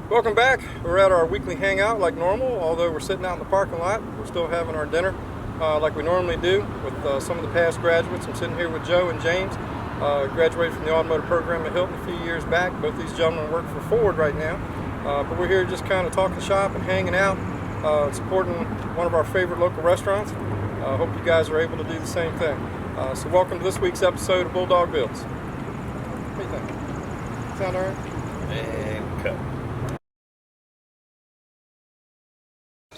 Welcome back. We're at our weekly hangout like normal, although we're sitting out in the parking lot. We're still having our dinner like we normally do with some of the past graduates. I'm sitting here with Joe and James. Graduated from the Automotive program at Hylton a few years back. Both these gentlemen work for Ford right now. But we're here just kind of talking shop and hanging out, supporting one of our favorite local restaurants. Hope you guys are able to do the same thing. So welcome to this week's episode of Bulldog Builds. What do you think? Sound all right? And cut.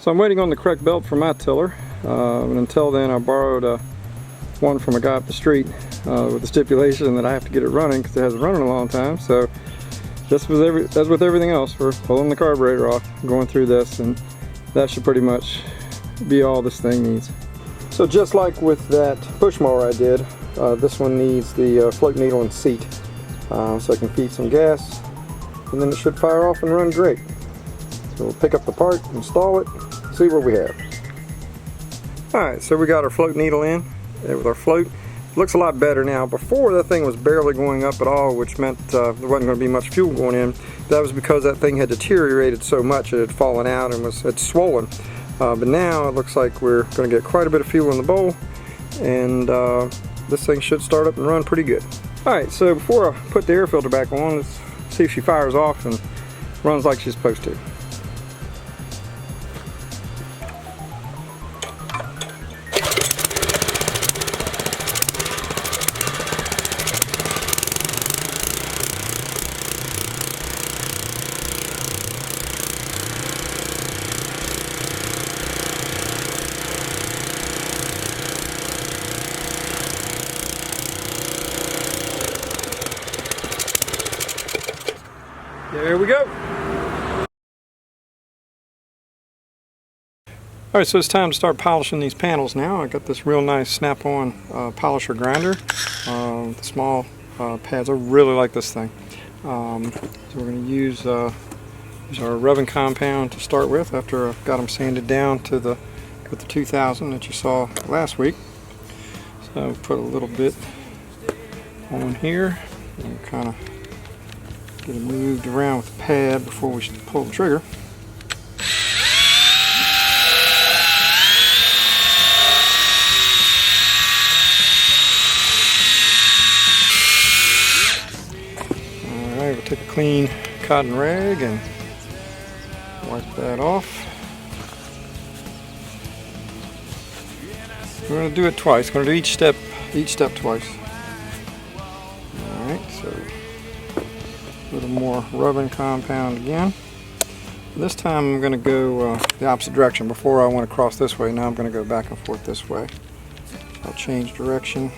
So I'm waiting on the correct belt for my tiller, and until then I borrowed one from a guy up the street with the stipulation that I have to get it running because it hasn't run in a long time. So just as with everything else, we're pulling the carburetor off, going through this, and that should pretty much be all this thing needs. So just like with that push mower I did, this one needs the float needle and seat, so I can feed some gas, and then it should fire off and run great. So we'll pick up the part, install it, see what we have. Alright, so we got our float needle in with our float. Looks a lot better now. Before, that thing was barely going up at all, which meant there wasn't going to be much fuel going in. That was because that thing had deteriorated so much it had fallen out and had swollen. But now it looks like we're going to get quite a bit of fuel in the bowl, and this thing should start up and run pretty good. Alright, so before I put the air filter back on, let's see if she fires off and runs like she's supposed to. There we go. Alright, so it's time to start polishing these panels now. I got this real nice snap-on polisher grinder. The small pads. I really like this thing. So we're going to use our rubbing compound to start with after I've got them sanded down to with the 2000 that you saw last week. So put a little bit on here and kind of get it moved around with the pad before we pull the trigger. Alright, we'll take a clean cotton rag and wipe that off. We're going to do it twice. We're going to do each step twice. Alright, so a little more rubbing compound again. This time I'm going to go the opposite direction. Before I went across this way, now I'm going to go back and forth this way. I'll change direction.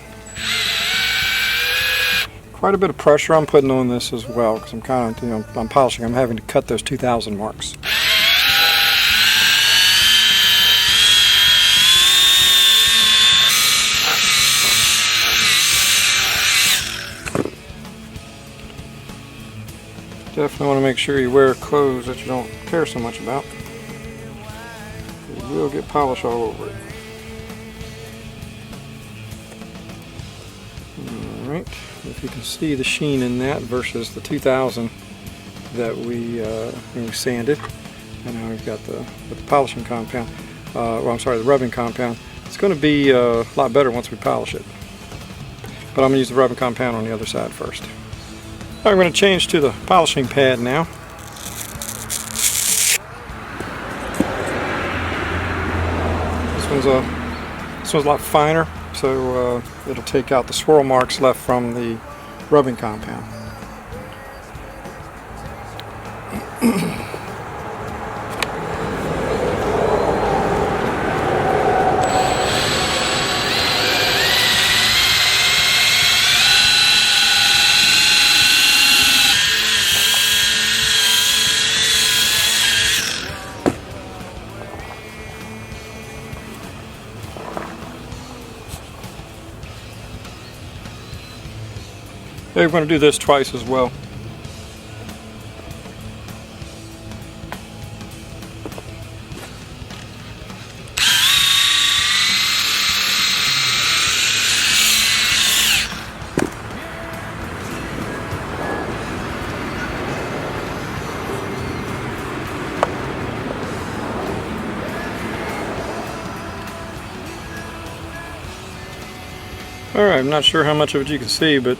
Quite a bit of pressure I'm putting on this as well because I'm kind of, I'm polishing. I'm having to cut those 2000 marks. Definitely want to make sure you wear clothes that you don't care so much about. You will get polish all over it. Alright, if you can see the sheen in that versus the 2000 that we sanded. And now we've got with the polishing compound, well, I'm sorry, the rubbing compound. It's going to be a lot better once we polish it. But I'm going to use the rubbing compound on the other side first. I'm going to change to the polishing pad now. This one's a lot finer, so it'll take out the swirl marks left from the rubbing compound. We're going to do this twice as well. Alright, I'm not sure how much of it you can see, but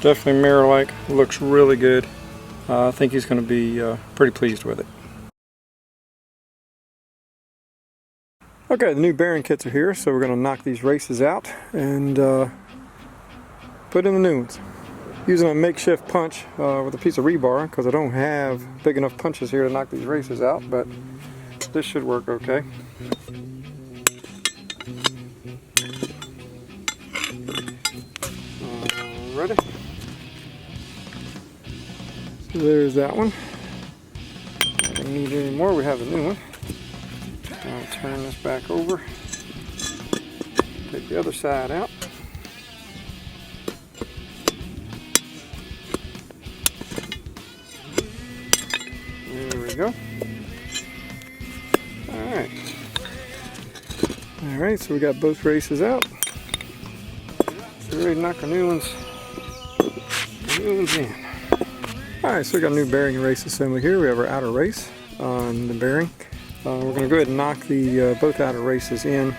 definitely mirror-like. Looks really good. I think he's going to be pretty pleased with it. Okay, the new bearing kits are here, so we're going to knock these races out and put in the new ones. Using a makeshift punch with a piece of rebar, because I don't have big enough punches here to knock these races out, but this should work okay. Ready? So there's that one. Don't need any more, we have the new one. I'll turn this back over. Take the other side out. There we go. Alright. Alright, so we got both races out. So we're ready to knock our new ones in. Alright, so we got a new bearing and race assembly here. We have our outer race on the bearing. We're going to go ahead and knock the both outer races in.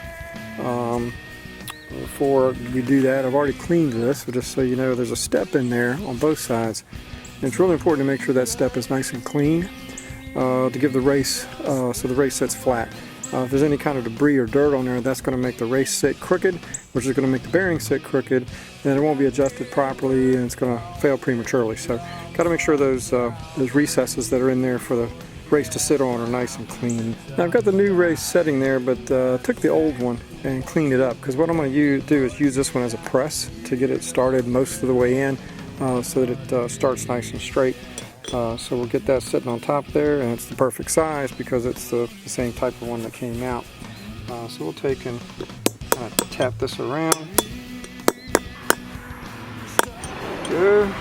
Before we do that, I've already cleaned this, so just so you know, there's a step in there on both sides. And it's really important to make sure that step is nice and clean to give the race, so the race sits flat. If there's any kind of debris or dirt on there, that's going to make the race sit crooked, which is going to make the bearing sit crooked, and it won't be adjusted properly, and it's going to fail prematurely. So, got to make sure those recesses that are in there for the race to sit on are nice and clean. Now I've got the new race setting there, but took the old one and cleaned it up, because what I'm going to do is use this one as a press to get it started most of the way in, so that it starts nice and straight. So we'll get that sitting on top there, and it's the perfect size because it's the same type of one that came out. So we'll take and tap this around. Good.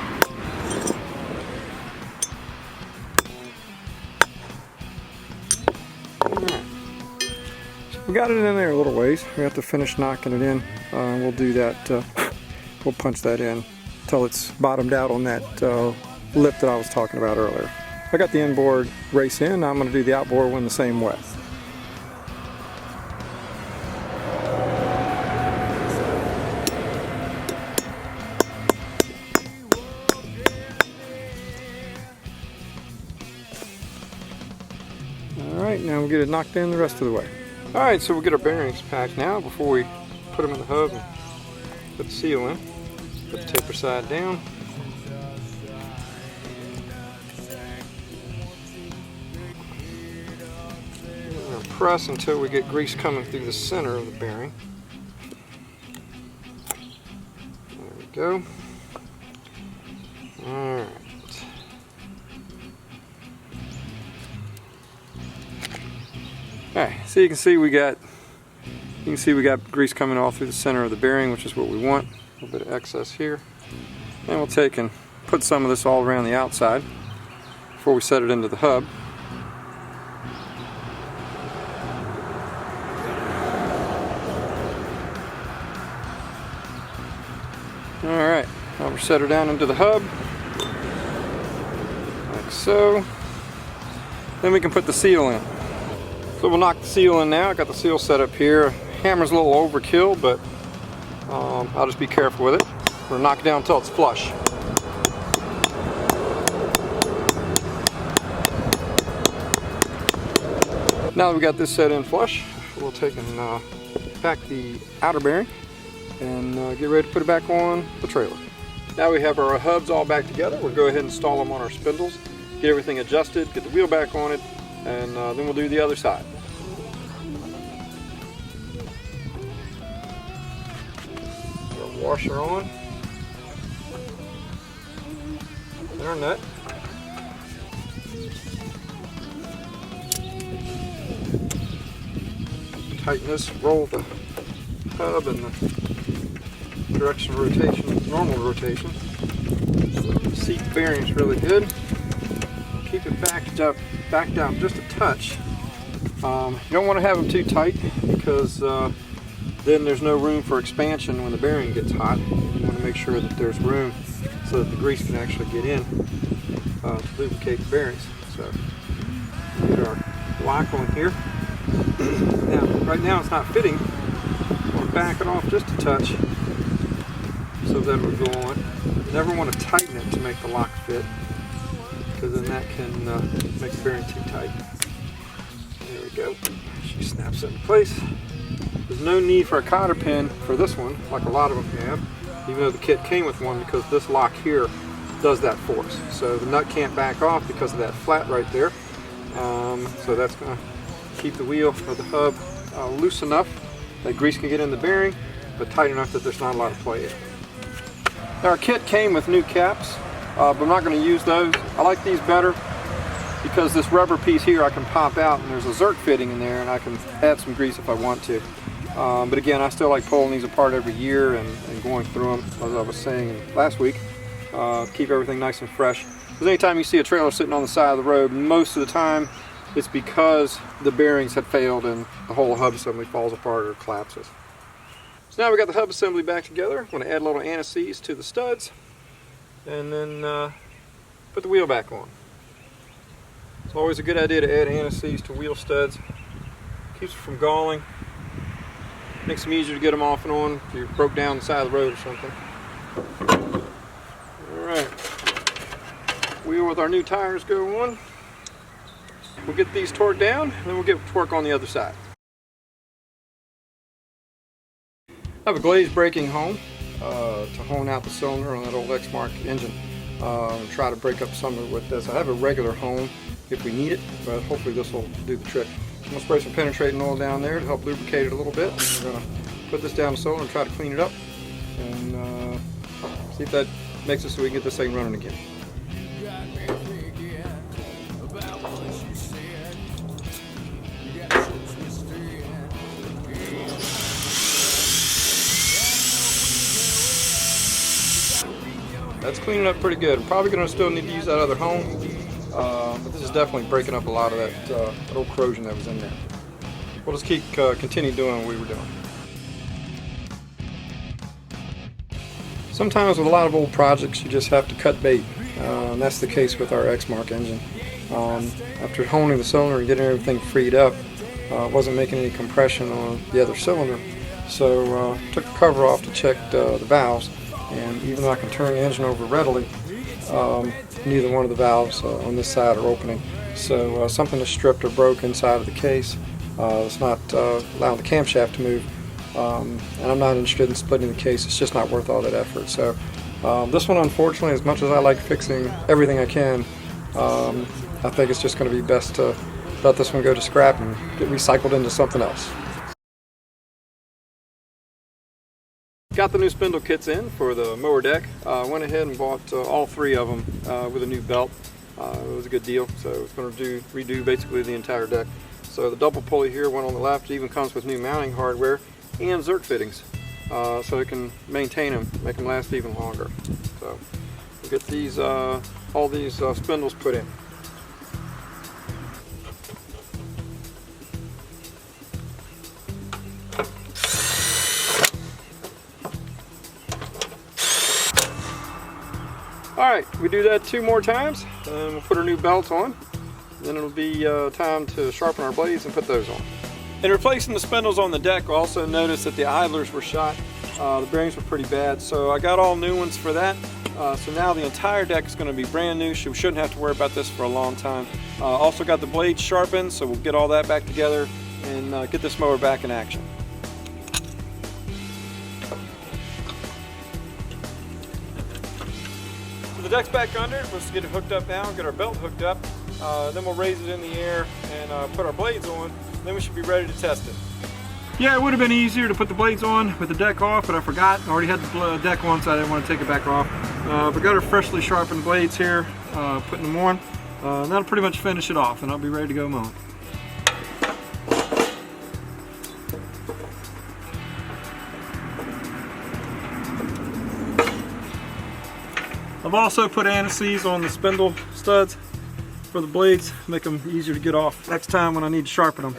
Alright. So we got it in there a little ways. We have to finish knocking it in. We'll do that. We'll punch that in until it's bottomed out on that lip that I was talking about earlier. I got the inboard race in. I'm going to do the outboard one the same way. Alright, now we'll get it knocked in the rest of the way. Alright, so we'll get our bearings packed now before we put them in the hub and put the seal in. Put the taper side down. Press until we get grease coming through the center of the bearing. There we go. Alright. Alright, so you can see we got grease coming all through the center of the bearing, which is what we want. A little bit of excess here. And we'll take and put some of this all around the outside before we set it into the hub. Alright, now we'll set her down into the hub, like so. Then we can put the seal in. So we'll knock the seal in now. I got the seal set up here. Hammer's a little overkill, but I'll just be careful with it. We'll knock it down until it's flush. Now that we got this set in flush, we'll take and pack the outer bearing and get ready to put it back on the trailer. Now we have our hubs all back together. We'll go ahead and install them on our spindles, get everything adjusted, get the wheel back on it, and then we'll do the other side. Get our washer on, and our nut. Tighten this, roll the hub in the direction of rotation, normal rotation. Seat the bearings really good. Keep it backed up just a touch. You don't want to have them too tight, because then there's no room for expansion when the bearing gets hot. You want to make sure that there's room so that the grease can actually get in to lubricate the bearings. So get our lock on here. Now, right now it's not fitting. We'll to back it off just a touch so that it will go on. You never want to tighten it to make the lock fit, because then that can make the bearing too tight. There we go. She snaps into place. There's no need for a cotter pin for this one, like a lot of them have, even though the kit came with one, because this lock here does that for us. So the nut can't back off because of that flat right there. So that's going to keep the wheel or the hub loose enough that grease can get in the bearing, but tight enough that there's not a lot of play in. Now our kit came with new caps, but I'm not going to use those. I like these better because this rubber piece here I can pop out, and there's a Zerk fitting in there, and I can add some grease if I want to. But again, I still like pulling these apart every year and going through them, as I was saying last week, keep everything nice and fresh. Because anytime you see a trailer sitting on the side of the road, most of the time it's because the bearings had failed and the whole hub assembly falls apart or collapses. So now we got the hub assembly back together. I'm going to add a little anti-seize to the studs and then put the wheel back on. It's always a good idea to add anti-seize to wheel studs. Keeps it from galling. Makes them easier to get them off and on if you broke down the side of the road or something. Alright. Wheel with our new tires go on. We'll get these torqued down, and then we'll get to work on the other side. I have a glaze braking hone to hone out the cylinder on that old eXmark engine. Try to break up some of it with this. I have a regular hone if we need it, but hopefully this will do the trick. I'm going to spray some penetrating oil down there to help lubricate it a little bit. We're going to put this down the cylinder and try to clean it up and see if that makes it so we can get this thing running again. That's cleaning up pretty good. I'm probably going to still need to use that other hone, but this is definitely breaking up a lot of that old corrosion that was in there. We'll just continue doing what we were doing. Sometimes with a lot of old projects you just have to cut bait, and that's the case with our eXmark engine. After honing the cylinder and getting everything freed up, it wasn't making any compression on the other cylinder, so took the cover off to check the valves. And even though I can turn the engine over readily, neither one of the valves on this side are opening. So something is stripped or broke inside of the case. It's not allowing the camshaft to move. And I'm not interested in splitting the case. It's just not worth all that effort. So this one, unfortunately, as much as I like fixing everything I can, I think it's just going to be best to let this one go to scrap and get recycled into something else. Got the new spindle kits in for the mower deck. Went ahead and bought all three of them with a new belt. It was a good deal, so it's going to redo basically the entire deck. So the double pulley here went on the left. It even comes with new mounting hardware and Zerk fittings, so it can maintain them, make them last even longer. So we'll get these all these spindles put in. Alright, we do that 2 more times, and we'll put our new belts on. Then it'll be time to sharpen our blades and put those on. In replacing the spindles on the deck, I also noticed that the idlers were shot. The bearings were pretty bad, so I got all new ones for that. So now the entire deck is going to be brand new, so we shouldn't have to worry about this for a long time. Also got the blades sharpened, so we'll get all that back together and get this mower back in action. So the deck's back under. Let's get it hooked up now, get our belt hooked up. Then we'll raise it in the air and put our blades on. Then we should be ready to test it. Yeah, it would have been easier to put the blades on with the deck off, but I forgot. I already had the deck on, so I didn't want to take it back off. But got our freshly sharpened blades here, putting them on. That'll pretty much finish it off, and I'll be ready to go mowing. I've also put anti-seize on the spindle studs for the blades, make them easier to get off next time when I need to sharpen them.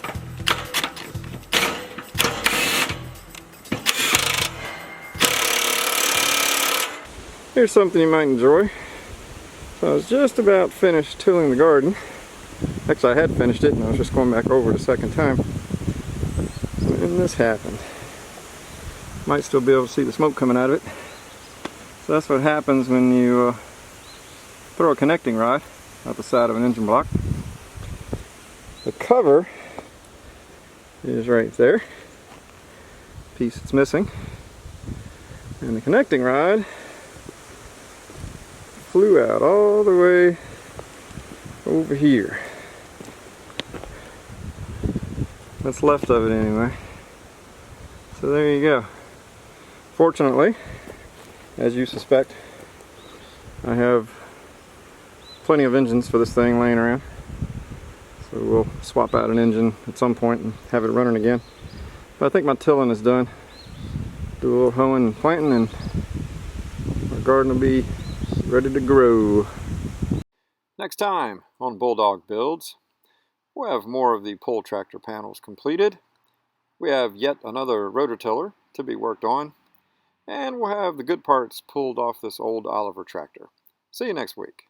Here's something you might enjoy. So I was just about finished tilling the garden. Actually, I had finished it and I was just going back over it a second time. And this happened. Might still be able to see the smoke coming out of it. So that's what happens when you throw a connecting rod out the side of an engine block. The cover is right there. Piece that's missing. And the connecting rod flew out all the way over here. That's left of it anyway. So there you go. Fortunately, as you suspect, I have plenty of engines for this thing laying around. So we'll swap out an engine at some point and have it running again. But I think my tilling is done. Do a little hoeing and planting and our garden will be ready to grow. Next time on Bulldog Builds, we'll have more of the pull tractor panels completed. We have yet another rototiller to be worked on. And we'll have the good parts pulled off this old Oliver tractor. See you next week.